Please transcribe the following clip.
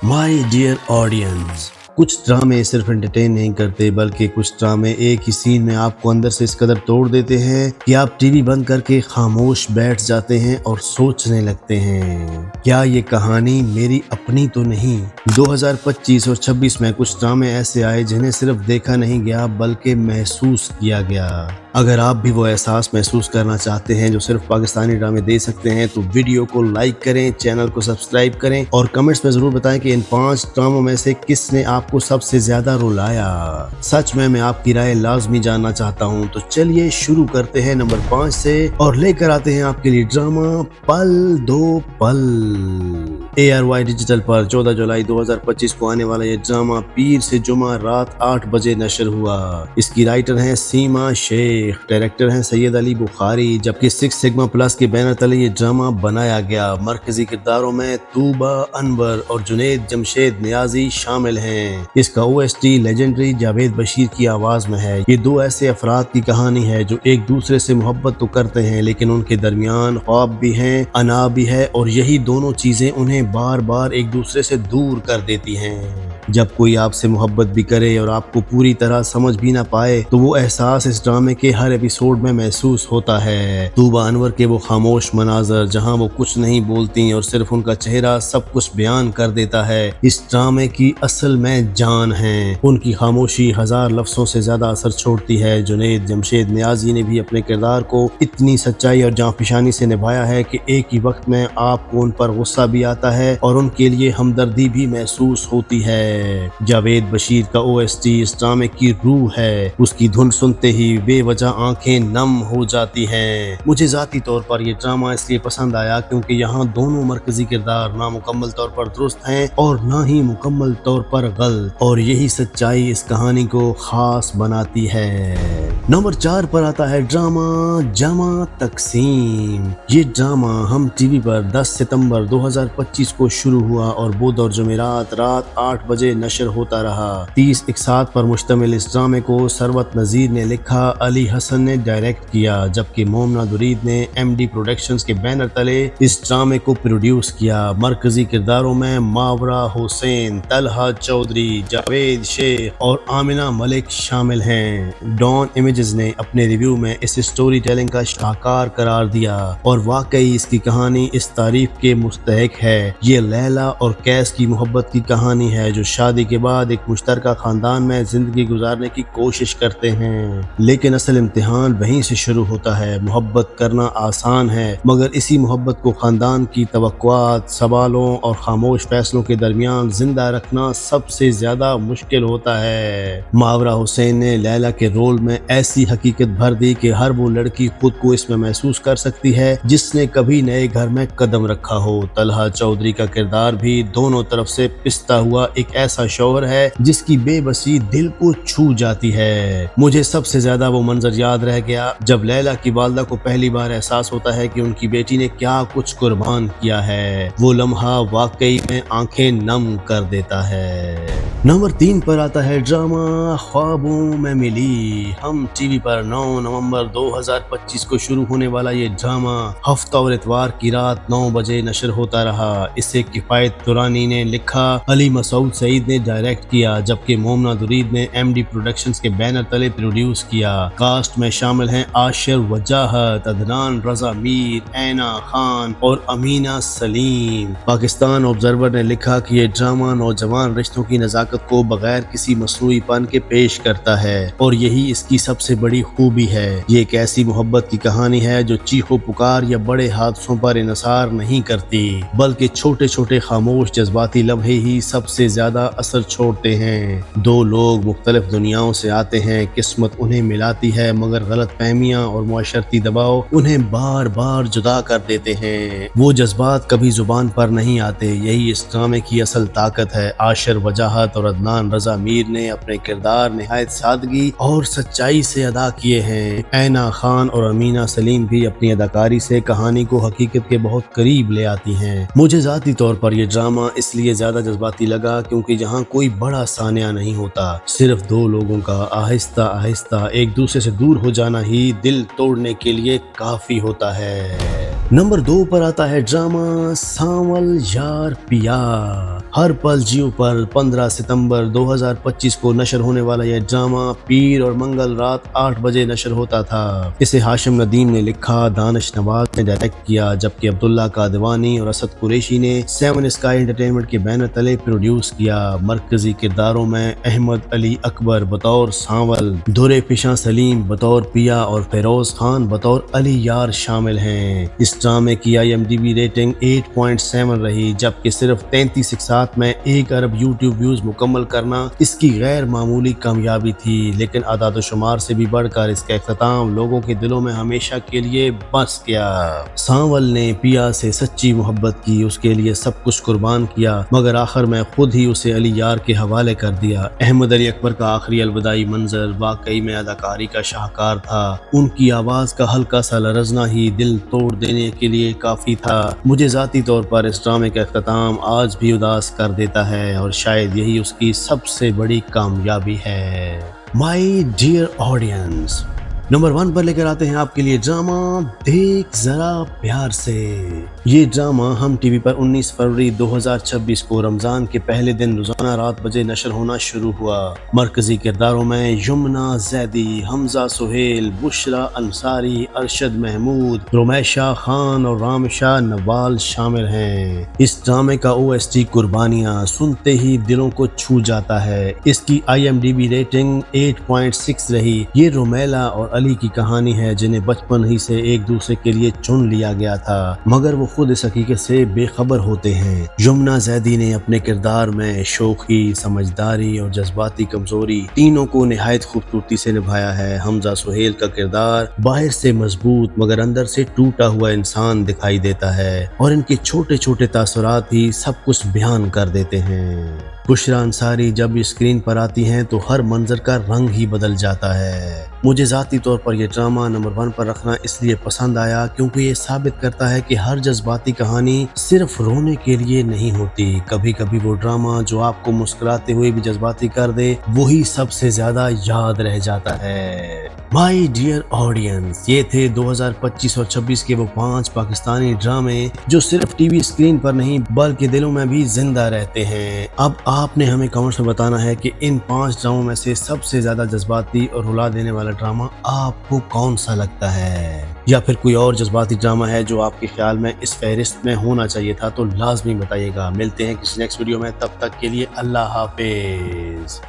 My dear audience, कुछ ड्रामे सिर्फ एंटरटेन नहीं करते बल्कि कुछ ड्रामे एक ही सीन में आपको अंदर से इस कदर तोड़ देते हैं कि आप टीवी बंद करके खामोश बैठ जाते हैं और सोचने लगते हैं, क्या ये कहानी मेरी अपनी तो नहीं। 2025 और 26 में कुछ ड्रामे ऐसे आए जिन्हें सिर्फ देखा नहीं गया बल्कि महसूस किया गया। अगर आप भी वो एहसास महसूस करना चाहते हैं जो सिर्फ पाकिस्तानी ड्रामे दे सकते हैं तो वीडियो को लाइक करें, चैनल को सब्सक्राइब करें और कमेंट्स में जरूर बताएं कि इन 5 ड्रामों में से किसने आपको सबसे ज्यादा रुलाया। सच में मैं आपकी राय लाजमी जानना चाहता हूं। तो चलिए शुरू करते हैं नंबर 5 से और लेकर आते हैं आपके लिए ड्रामा पल दो पल। ARY डिजिटल पर 14 जुलाई 2025 को आने वाला ये ड्रामा पीर से जुमा रात 8 बजे नशर हुआ। इसकी राइटर हैं सीमा शेख, डायरेक्टर हैं सैयद अली बुखारी, जबकि 6 सिग्मा प्लस के बैनर तले ये ड्रामा बनाया गया। मरकजी किरदारों में तूबा अनवर और जुनेद जमशेद नियाजी शामिल हैं। इसका OST लेजेंडरी जावेद बशीर की आवाज में है। ये दो ऐसे अफराद की कहानी है जो एक दूसरे से मोहब्बत तो करते हैं लेकिन उनके दरमियान ख्वाब भी हैं, अना भी है और यही दोनों चीजें उन्हें बार बार एक दूसरे से दूर कर देती हैं। जब कोई आपसे मोहब्बत भी करे और आपको पूरी तरह समझ भी ना पाए तो वो एहसास इस ड्रामे के हर एपिसोड में महसूस होता है। तूबा अनवर के वो खामोश मनाजर जहां वो कुछ नहीं बोलती और सिर्फ उनका चेहरा सब कुछ बयान कर देता है, इस ड्रामे की असल में जान है। उनकी खामोशी हजार लफ्जों से ज्यादा असर छोड़ती है। जुनेद जमशेद नियाजी ने भी अपने किरदार को इतनी सच्चाई और जांफिशानी से निभाया है कि एक ही वक्त में आपको उन पर गुस्सा भी आता है और उनके लिए हमदर्दी भी महसूस होती है। जावेद बशीर का OST इस ड्रामे की रूह है। उसकी धुन सुनते ही बेवजह आंखें नम हो जाती हैं। मुझे जाती तौर पर यह ड्रामा इसलिए पसंद आया क्योंकि यहाँ दोनों मरकजी किरदार ना मुकम्मल तौर पर दुरुस्त हैं और ना ही मुकम्मल तौर पर गलत, और यही सच्चाई इस कहानी को खास बनाती है। नंबर 4 पर आता है ड्रामा जमा तकसीम। ये ड्रामा हम टीवी पर 10 सितंबर 2025 को शुरू हुआ और बुध और जुमेरात रात 8 बजे नशर होता रहा। 30 इकसात पर मुश्तमिल इस ड्रामे को सरवत नजीर ने लिखा, अली हसन ने डायरेक्ट किया, जबकि मोमना दुरीद ने MD प्रोडक्शंस के बैनर तले इस ड्रामे को प्रोड्यूस किया। मरकजी किरदारों में मावरा हुसैन, तलहा चौधरी, जावेद शेख और आमिना मलिक शामिल हैं। डॉन इमेजेस ने अपने रिव्यू में इस स्टोरी टेलिंग का शाहकार करार दिया और वाकई इसकी कहानी इस तारीफ के मुस्तहिक है। ये लैला और कैस की मोहब्बत की कहानी है जो शादी के बाद एक मुश्तरका खानदान में जिंदगी गुजारने की कोशिश करते हैं, लेकिन असल इम्तिहान वहीं से शुरू होता है। मोहब्बत करना आसान है मगर इसी मोहब्बत को खानदान की तवक्कुआत, सवालों और खामोश फैसलों के दरमियान जिंदा रखना सबसे ज्यादा मुश्किल होता है। मावरा हुसैन ने लैला के रोल में ऐसी हकीकत भर दी कि हर वो लड़की खुद को इसमें महसूस कर सकती है जिसने कभी नए घर में कदम रखा हो। तलहा चौधरी का किरदार भी दोनों तरफ से पिसता हुआ एक ऐसा शौहर है जिसकी बेबसी दिल को छू जाती है। मुझे सबसे ज्यादा वो मंजर याद रह गया जब लैला की वालदा को पहली बार एहसास होता है कि उनकी बेटी ने क्या कुछ कुर्बान किया है। वो लम्हा वाकई में आंखें नम कर देता है। नंबर 3 पर आता है ड्रामा ख्वाबों में मिली। हम टीवी पर 9 नवंबर 2025 को शुरू होने वाला ये ड्रामा हफ्ता और इतवार की रात 9 बजे नशर होता रहा। इसे किफायत तुरानी ने लिखा, अली मसूद सईद ने डायरेक्ट किया, जबकि मोमना दुरीद ने MD प्रोडक्शंस के बैनर तले प्रोड्यूस किया। कास्ट में शामिल हैं आशिर वजाहत, अदनान रजा मीर, ऐना खान और अमीना सलीम। पाकिस्तान ऑब्जर्वर ने लिखा कि ये ड्रामा नौजवान रिश्तों की नज़ाकत को बगैर किसी मसनूईपन के पेश करता है और यही इसकी सबसे बड़ी खूबी है। ये एक ऐसी मोहब्बत की कहानी है जो चीखो पुकार या बड़े हादसों पर इनसार नहीं करती बल्कि छोटे छोटे खामोश जज्बाती लम्हे ही सबसे ज्यादा असर छोड़ते हैं। दो लोग मुख्तलिफ दुनियाओं से आते हैं, किस्मत उन्हें मिलाती है मगर गलत फहमियाँ और मुआशरती दबाव उन्हें बार बार जुदा कर देते हैं। वो जज्बात कभी जुबान पर नहीं आते, यही इस ड्रामे की असल ताकत है। आशिर वजाहत और अदनान रजा मीर ने अपने किरदार निहायत सादगी और सच्चाई से अदा किए हैं। ऐना खान और अमीना सलीम भी अपनी अदाकारी से कहानी को हकीकत के बहुत करीब ले आती हैं। मुझे जाती तौर पर यह ड्रामा इसलिए ज्यादा जज्बाती लगा क्योंकि यहाँ कोई बड़ा सानिया नहीं होता, सिर्फ दो लोगों का आहिस्ता आहिस्ता एक दूसरे से दूर हो जाना ही दिल तोड़ने के लिए काफी होता है। नंबर 2 पर आता है ड्रामा सांवल यार पिया। हर पल जियो पर 15 सितंबर 2025 को नशर होने वाला यह ड्रामा पीर और मंगल रात 8 बजे नशर होता था। इसे हाशिम नदीम ने लिखा, दानिश नवाज ने डायरेक्ट किया, जबकि अब्दुल्ला कादवानी और असद कुरैशी ने 7 स्काई एंटरटेनमेंट के बैनर तले प्रोड्यूस किया। मरकजी किरदारों में अहमद अली अकबर बतौर सांवल, दुरे पिशा सलीम बतौर पिया और फेरोज खान बतौर अली यार शामिल हैं। इस ड्रामे की IMDb रेटिंग 8.7 रही, जबकि सिर्फ 33 इकसात में 1 अरब यूट्यूब व्यूज मुकम्मल करना इसकी गैर मामूली कामयाबी थी। लेकिन आदाद शुमार से भी बढ़कर इसका इख्तिताम लोगों के दिलों में हमेशा के लिए बस गया। सांवल ने पिया से सच्ची मोहब्बत की, उसके लिए सब कुछ कुर्बान किया, मगर आखिर में खुद ही उसे अली यार के हवाले कर दिया। अहमद अली अकबर का आखिरी अलविदाई मंजर वाकई में अदाकारी का शाहकार था। उनकी आवाज का हल्का सा लरजना ही दिल तोड़ देने के लिए काफी था। मुझे जाती तौर पर इस ड्रामे का इख्तिताम आज भी उदास कर देता है और शायद यही उसकी सबसे बड़ी कामयाबी है। माय डियर ऑडियंस, नंबर 1 पर लेकर आते हैं आपके लिए ड्रामा देख जरा प्यार से। ये ड्रामा हम टीवी पर 19 फरवरी 2026 को रमजान के पहले दिन रोजाना रात बजे नशर होना शुरू हुआ। मरकजी किरदारों में यमुना जैदी, हमजा सुहेल, बुशरा अंसारी, अरशद महमूद, रुमैशा खान और रामशा नवाल शामिल हैं। इस ड्रामे का OST कुर्बानियां सुनते ही दिलों को छू जाता है। इसकी IMDb रेटिंग 8.6 रही। ये रुमैला और अली की कहानी है, जिन्हें बचपन ही से एक दूसरे के लिए चुन लिया गया था, मगर वो खुद इस हकीकत से बेखबर होते हैं। यमुना जैदी ने अपने किरदार में शोखी, समझदारी और जज्बाती कमजोरी तीनों को निहायत खूबसूरती से निभाया है। हमजा सुहेल का किरदार बाहर से मजबूत मगर अंदर से टूटा हुआ इंसान दिखाई देता है और इनके छोटे छोटे तासुरात ही सब कुछ बयान कर देते हैं। बुशरा अंसारी जब स्क्रीन पर आती हैं तो हर मंजर का रंग ही बदल जाता है। मुझे ज़ाती तौर पर यह ड्रामा नंबर 1 पर रखना इसलिए पसंद आया क्योंकि ये साबित करता है कि हर जज्बाती कहानी सिर्फ रोने के लिए नहीं होती। कभी कभी वो ड्रामा जो आपको मुस्कुराते हुए भी जज्बाती कर दे, वही सबसे ज्यादा याद रह जाता है। माय डियर ऑडियंस, ये थे 2025 और 26 के वो 5 पाकिस्तानी ड्रामे जो सिर्फ टीवी स्क्रीन पर नहीं बल्कि दिलों में भी जिंदा रहते हैं। अब आपने हमें कमेंट्स में बताना है कि इन 5 ड्रामों में से सबसे ज्यादा जज्बाती और रुला देने वाला ड्रामा आपको कौन सा लगता है, या फिर कोई और जज्बाती ड्रामा है जो आपके ख्याल में इस फहरिस्त में होना चाहिए था, तो लाजमी बताइएगा। मिलते हैं किसी नेक्स्ट वीडियो में, तब तक के लिए अल्लाह हाफिज।